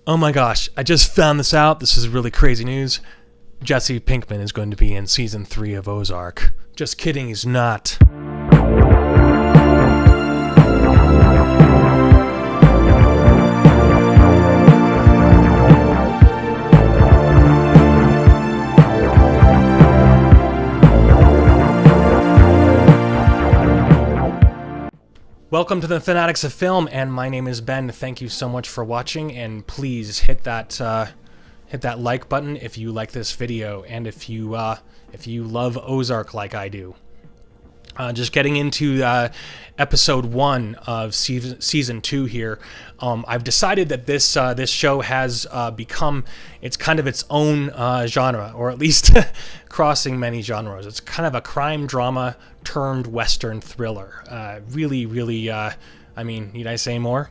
Oh my gosh, I just found this out. This is really crazy news. Jesse Pinkman is going to be in season 3 of Ozark. Just kidding, he's not. Welcome to the Fanatics of Film, and my name is Ben. Thank you so much for watching, and please hit that like button if you like this video, and if you love Ozark like I do. Just getting into episode 1 of season 2 here. I've decided that this show has become kind of its own genre, or at least crossing many genres. It's kind of a crime drama turned Western thriller. Really, I mean, need I say more?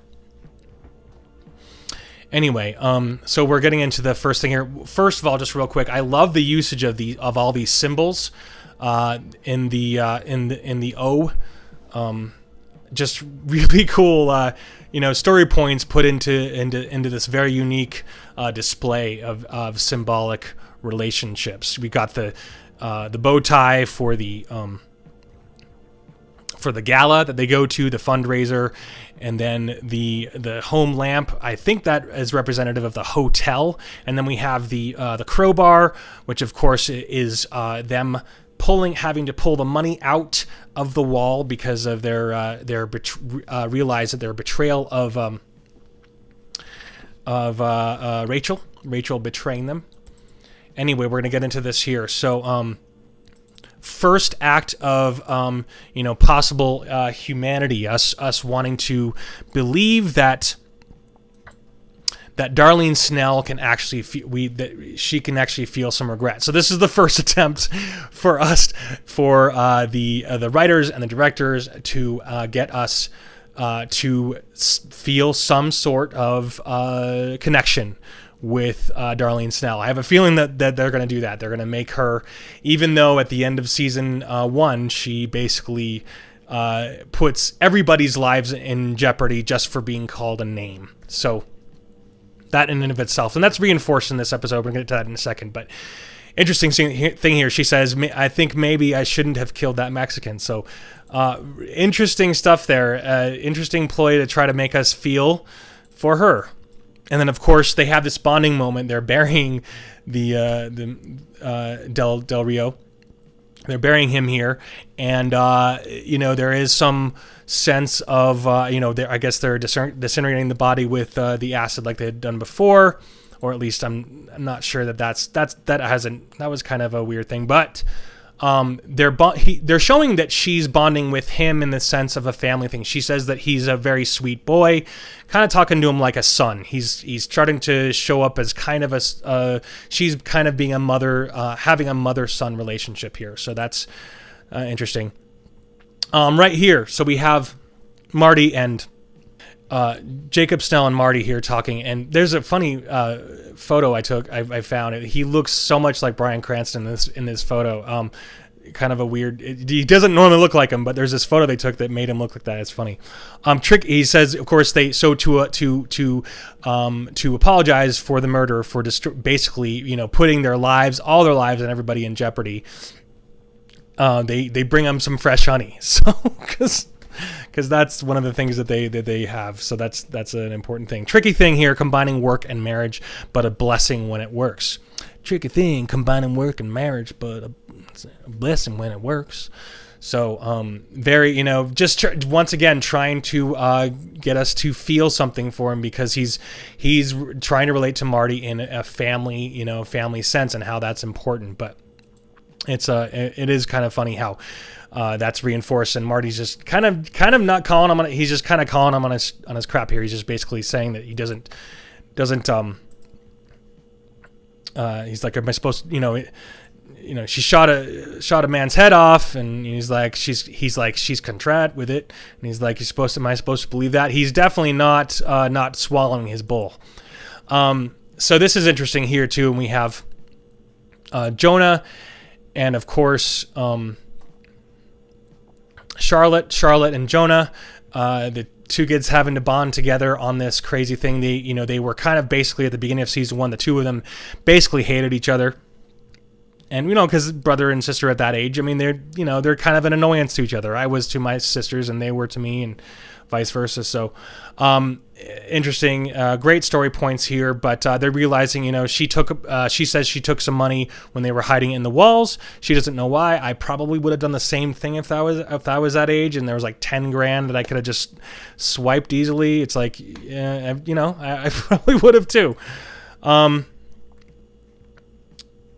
Anyway, so we're getting into the first thing here. First of all, just real quick, I love the usage of all these symbols in the O. Just really cool, story points put into this very unique display of symbolic relationships. We got the bow tie for the gala that they go to, the fundraiser, and then the home lamp. I think that is representative of the hotel, and then we have the crowbar, which of course is them having to pull the money out of the wall because of realize that their betrayal of Rachel betraying them. Anyway, we're gonna get into this here. So first act of possible humanity, us wanting to believe that Darlene Snell can actually she can actually feel some regret. So this is the first attempt for the writers and the directors to get us to feel some sort of connection with Darlene Snell. I have a feeling that they're going to do that. They're going to make her, even though at the end of season 1 she basically puts everybody's lives in jeopardy just for being called a name. So that in and of itself, and that's reinforced in this episode. We're going to get to that in a second, but interesting thing here. She says, I think maybe I shouldn't have killed that Mexican. So interesting stuff there. Interesting ploy to try to make us feel for her. And then, of course, they have this bonding moment. They're burying the Del Rio. They're burying him here, and there is some sense of I guess they're disintegrating the body with the acid like they had done before, or at least I'm not sure that was kind of a weird thing, but they're showing that she's bonding with him in the sense of a family thing. She says that he's a very sweet boy, kind of talking to him like a son. He's starting to show up as kind of she's kind of being a mother, having a mother-son relationship here. So that's interesting. Right here, so we have Marty and Jacob Snell and Marty here talking, and there's a funny photo I found. He looks so much like Bryan Cranston in this photo. Kind of a weird. He doesn't normally look like him, but there's this photo they took that made him look like that. It's funny. He says, of course, to apologize for the murder, for basically putting all their lives and everybody in jeopardy. They bring him some fresh honey, so because that's one of the things that they have. So that's an important thing. Tricky thing here, combining work and marriage, but a blessing when it works. Tricky thing, combining work and marriage, but a blessing when it works. So very, just once again trying to get us to feel something for him, because he's trying to relate to Marty in a family, family sense, and how that's important. But it is kind of funny how that's reinforced, and Marty's just kind of not calling him on it. He's just kind of calling him on his crap here. He's just basically saying that he doesn't he's like, am I supposed to, she shot a man's head off, and he's like, she's contrite with it, and he's like, am I supposed to believe that? He's definitely not swallowing his bull. So this is interesting here too, and we have Jonah, and of course Charlotte and Jonah the two kids having to bond together on this crazy thing. They were kind of basically at the beginning of season 1, the two of them basically hated each other. And, because brother and sister at that age, I mean, they're kind of an annoyance to each other. I was to my sisters and they were to me, and vice versa. So, interesting, great story points here, but they're realizing, she says she took some money when they were hiding in the walls. She doesn't know why. I probably would have done the same thing if I was that age and there was like 10 grand that I could have just swiped easily. It's like, I probably would have too.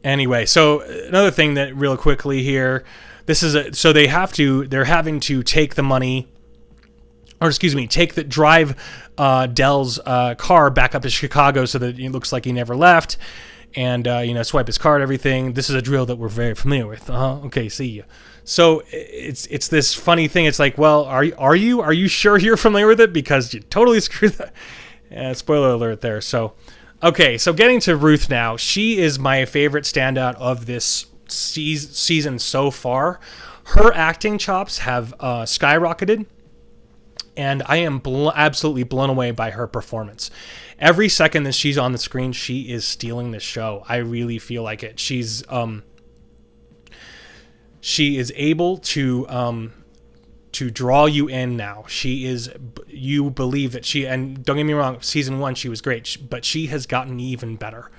Anyway, so another thing that real quickly here, they're having to take the money, or excuse me, drive Dell's car back up to Chicago so that it looks like he never left, and swipe his card, everything. This is a drill that we're very familiar with. Okay, see you. So it's this funny thing. It's like, well, are you sure you're familiar with it, because you totally screwed that. Spoiler alert there. So, okay, so getting to Ruth now. She is my favorite standout of this season so far. Her acting chops have skyrocketed. And I am absolutely blown away by her performance. Every second that she's on the screen, she is stealing the show. I really feel like it. She is able to draw you in now. You believe that and don't get me wrong, season 1 she was great, but she has gotten even better.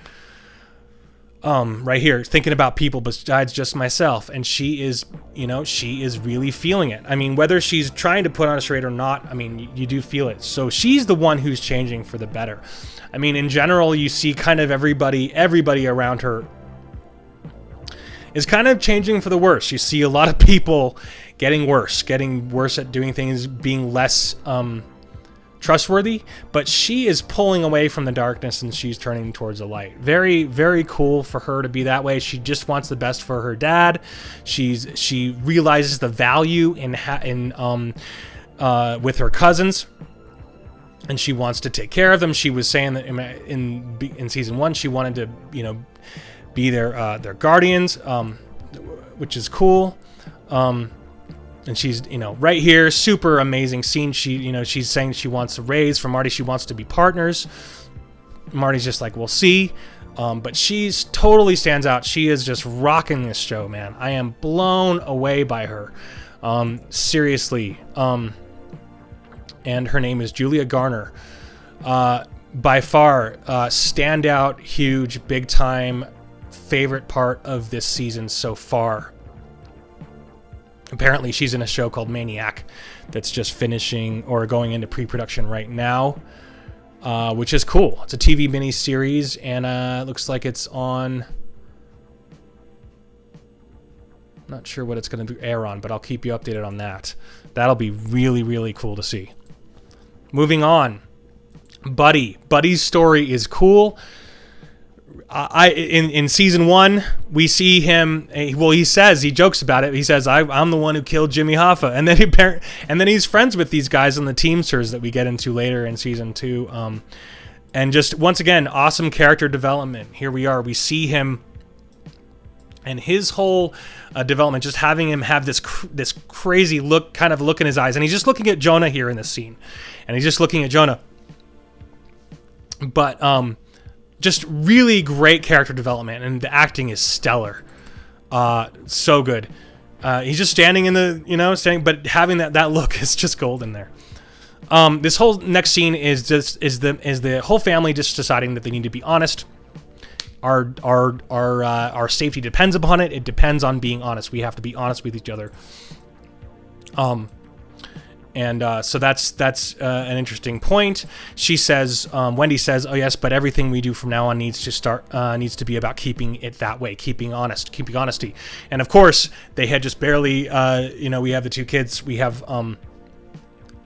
Right here, thinking about people besides just myself, and she is really feeling it. I mean, whether she's trying to put on a straight or not, I mean, you do feel it. So she's the one who's changing for the better. I mean, in general, you see kind of everybody around her is kind of changing for the worse. You see a lot of people getting worse at doing things, being less trustworthy, but she is pulling away from the darkness and she's turning towards the light. Very, very cool for her to be that way. She just wants the best for her dad. She realizes the value in with her cousins, and she wants to take care of them. She was saying that in season 1 she wanted to be their guardians, which is cool. And she's, right here, super amazing scene. She's saying she wants a raise from Marty. She wants to be partners. Marty's just like, we'll see. But she's totally stands out. She is just rocking this show, man. I am blown away by her. Seriously. And her name is Julia Garner. By far, standout, huge, big time, favorite part of this season so far. Apparently, she's in a show called Maniac that's just finishing or going into pre-production right now, which is cool. It's a TV miniseries, and it looks like it's on... Not sure what it's going to air on, but I'll keep you updated on that. That'll be really, really cool to see. Moving on. Buddy's story is cool. In season 1, we see him. He jokes about it. He says, "I'm the one who killed Jimmy Hoffa," and then he's friends with these guys on the Teamsters that we get into later in season 2. And just once again, awesome character development. Here we are. We see him and his whole development. Just having him have this crazy look in his eyes, and he's just looking at Jonah here in this scene, and he's just looking at Jonah. But just really great character development, and the acting is stellar. So good. He's just standing in the, but having that look is just golden there. This whole next scene is the whole family just deciding that they need to be honest. Our safety depends upon it. It depends on being honest. We have to be honest with each other. So that's an interesting point. She says, Wendy says, "Oh yes, but everything we do from now on needs to be about keeping it that way, keeping honesty." And of course, they had just barely, we have the two kids. We have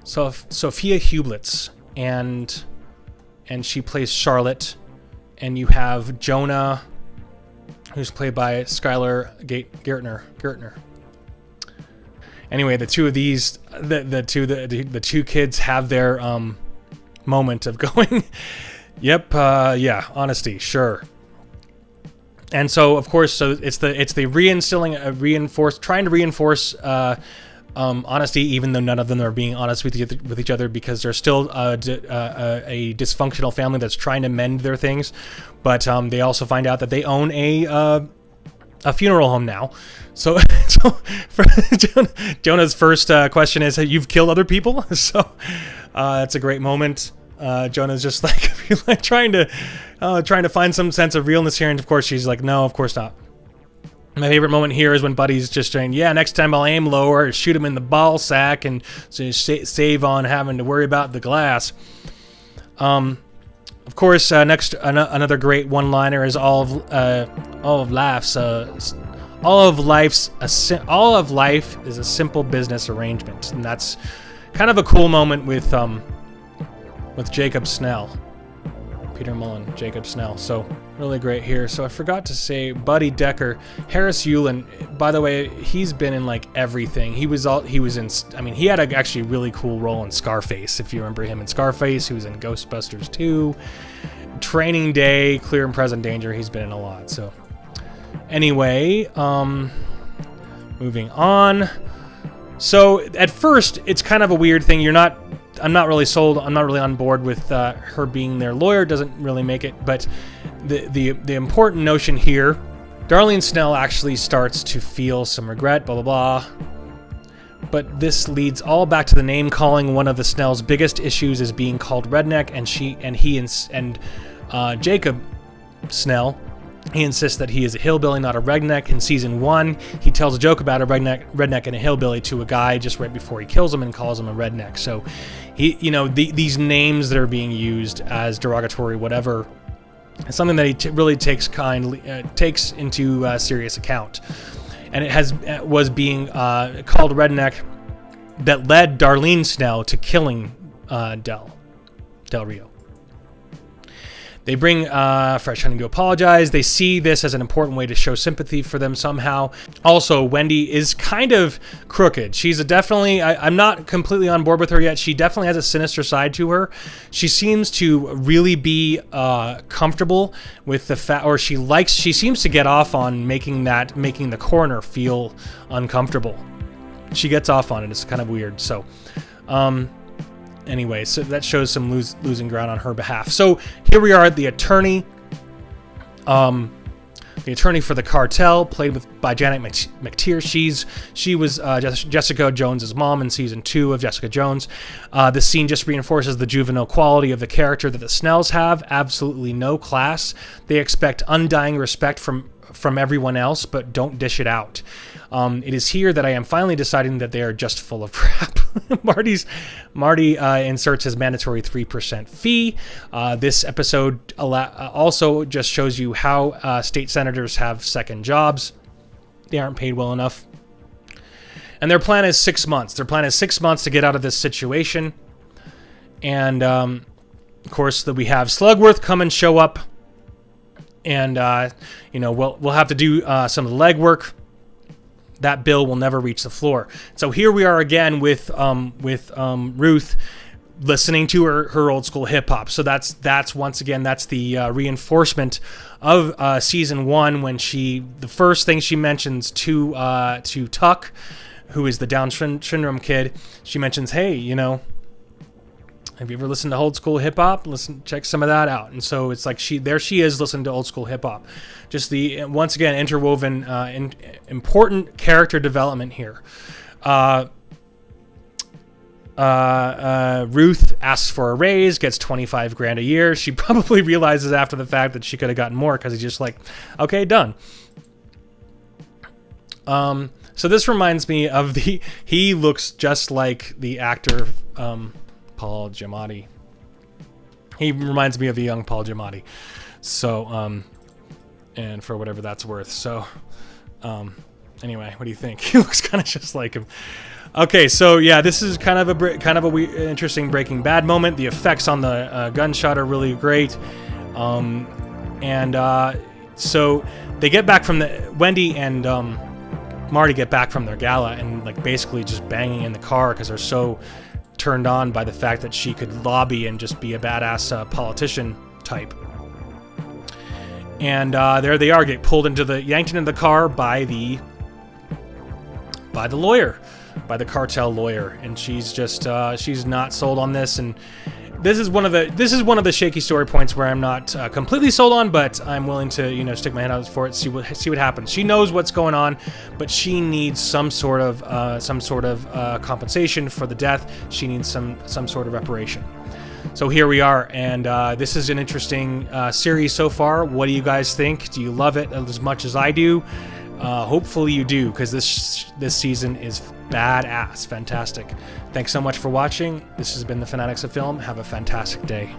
Sophia Hublitz, and she plays Charlotte, and you have Jonah, who's played by Skylar Gertner. Anyway, the two of these, the two kids have their moment of going, yep, yeah, honesty, sure. And so, of course, it's the trying to reinforce honesty, even though none of them are being honest with each other, because they're still a dysfunctional family that's trying to mend their things. But they also find out that they own a funeral home now. So for Jonah's first question is, "You've killed other people?" So that's a great moment. Jonah's just like trying to find some sense of realness here, and of course she's like, "No, of course not." My favorite moment here is when Buddy's just saying, "Yeah, next time I'll aim lower, shoot him in the ball sack, and so save on having to worry about the glass." Of course, next another great one-liner is all of life is a simple business arrangement, and that's kind of a cool moment with Jacob Snell. Peter Mullen, Jacob Snell. So really great here. So I forgot to say, Buddy Decker, Harris Yulin. By the way, he's been in like everything. He was in. I mean, he had a actually really cool role in Scarface. If you remember him in Scarface, he was in Ghostbusters 2, Training Day, Clear and Present Danger. He's been in a lot. So anyway, moving on. So at first, it's kind of a weird thing. I'm not really sold. I'm not really on board with her being their lawyer. Doesn't really make it. But the important notion here, Darlene Snell actually starts to feel some regret. Blah blah blah. But this leads all back to the name calling. One of the Snell's biggest issues is being called redneck, and Jacob Snell. He insists that he is a hillbilly, not a redneck. In season 1, he tells a joke about a redneck and a hillbilly to a guy just right before he kills him and calls him a redneck. So, these names that are being used as derogatory, whatever, is something that he really takes into serious account. And it was being called redneck that led Darlene Snell to killing Del Rio. They bring Fresh Honey to apologize. They see this as an important way to show sympathy for them somehow. Also, Wendy is kind of crooked. She's I'm not completely on board with her yet. She definitely has a sinister side to her. She seems to really be comfortable with the fact, or she seems to get off on making the coroner feel uncomfortable. She gets off on it. It's kind of weird. So, anyway, so that shows some losing ground on her behalf. So here we are at the attorney. The attorney for the cartel, played by Janet McTeer. She was Jessica Jones's mom in season 2 of Jessica Jones. This scene just reinforces the juvenile quality of the character that the Snells have. Absolutely no class. They expect undying respect from everyone else, but don't dish it out. It is here that I am finally deciding that they are just full of crap. Marty inserts his mandatory 3% fee. This episode also just shows you how state senators have second jobs. They aren't paid well enough. And their plan is 6 months. Their plan is 6 months to get out of this situation. And, of course, we have Slugworth come and show up. And, we'll have to do some of the legwork. That bill will never reach the floor. So here we are again with Ruth listening to her old school hip hop. So that's once again, that's the reinforcement of season 1, when the first thing she mentions to Tuck, who is the Down syndrome kid, she mentions, "Hey, have you ever listened to old school hip hop? Check some of that out." And so it's like she is listening to old school hip hop. Just once again, interwoven important character development here. Ruth asks for a raise, gets $25,000 a year. She probably realizes after the fact that she could have gotten more, because he's just like, okay, done. So this reminds me of he looks just like the actor, Paul Giamatti. He reminds me of the young Paul Giamatti. So, and for whatever that's worth. So, anyway, what do you think? He looks kind of just like him. Okay, so yeah, this is kind of a interesting Breaking Bad moment. The effects on the gunshot are really great. So they get back from Wendy and Marty get back from their gala, and like basically just banging in the car because they're so turned on by the fact that she could lobby and just be a badass politician type. And there they are, get yanked into the car by the lawyer, by the cartel lawyer, and she's just she's not sold on this. And this is one of the shaky story points where I'm not completely sold on, but I'm willing to stick my head out for it, see what happens. She knows what's going on, but she needs some sort of compensation for the death. She needs some sort of reparation. So here we are, and this is an interesting series so far. What do you guys think? Do you love it as much as I do? Hopefully you do, because this season is badass, fantastic. Thanks so much for watching. This has been the Fanatics of Film. Have a fantastic day.